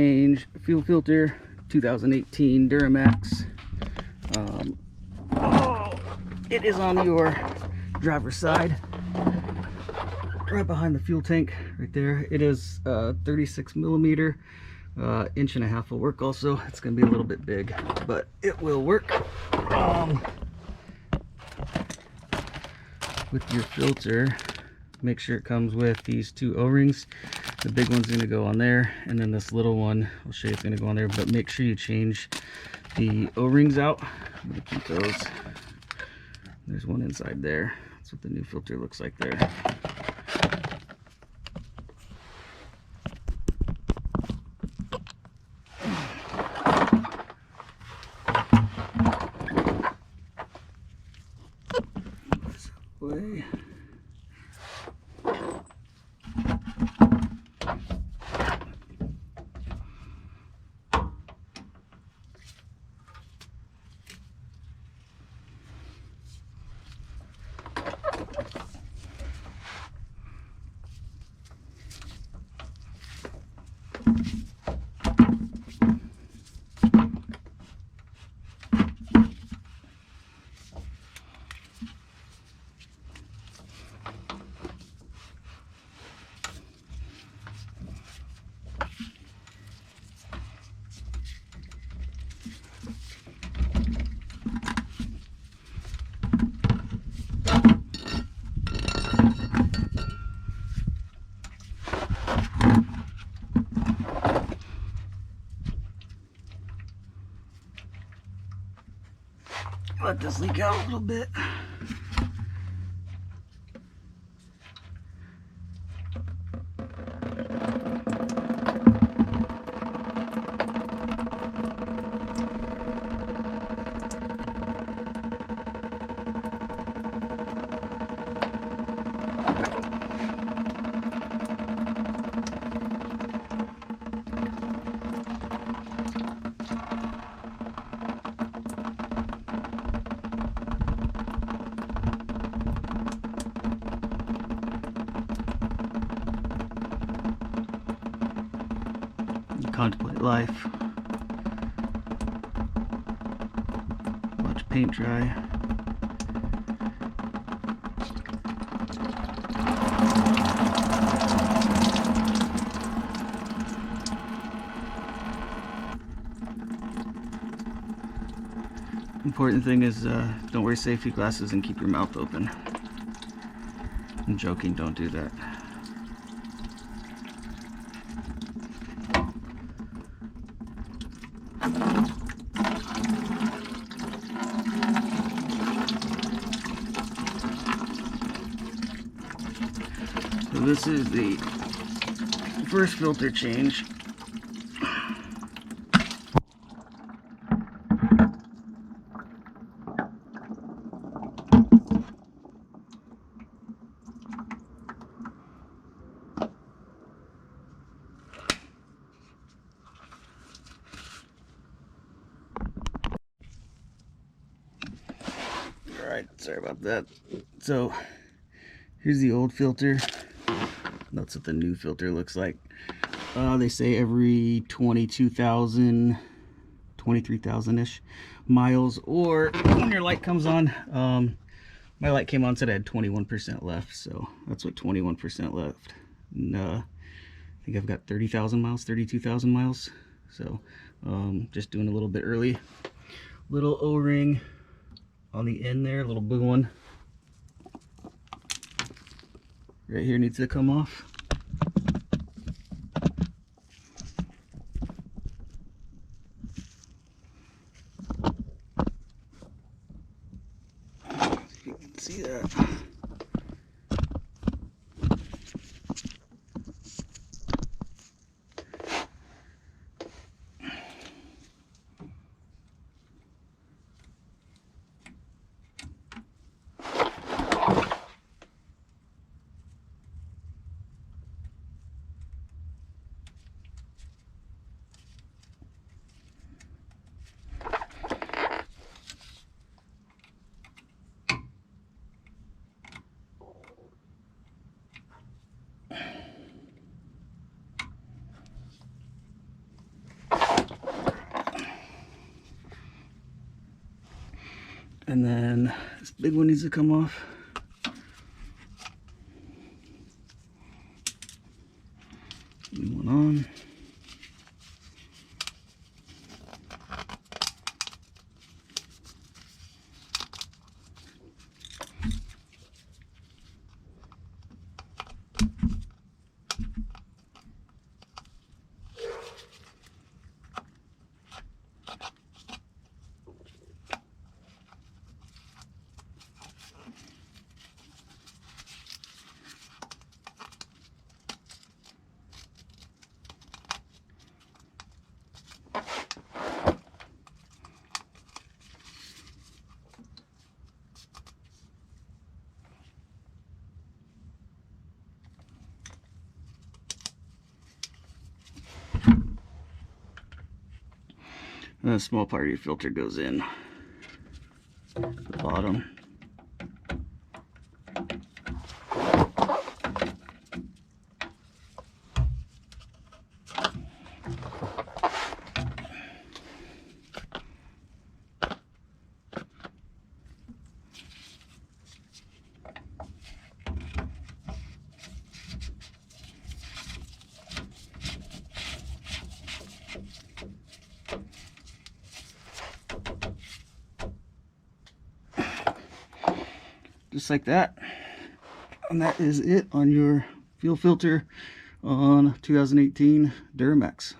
Change fuel filter, 2018 Duramax. Oh, it is on your driver's side, right behind the fuel tank, right there. It is 36 millimeter, inch and a half will work. Also, it's going to be a little bit big, but it will work. With your filter, make sure it comes with these two O-rings. The big one's going to go on there, and then this little one, I'll show you, it's going to go on there, but make sure you change the O-rings out. I'm going to keep those. There's one inside there. That's what the new filter looks like there. This way. Let this leak out a little bit. Contemplate life. Watch paint dry. Important thing is don't wear safety glasses and keep your mouth open. I'm joking, don't do that. So this is the first filter change. Alright, sorry about that. So here's the old filter. That's what the new filter looks like. They say every 22,000, 23,000-ish miles, or when your light comes on. My light came on, said I had 21% left, so that's what 21% left. And, I think I've got 30,000 miles, 32,000 miles. So just doing a little bit early. Little O-ring on the end there, a little blue one. Right here needs to come off. You can see that. And then this big one needs to come off. New one on. And a small part of your filter goes in the bottom. Just like that. And that is it on your fuel filter on 2018 Duramax.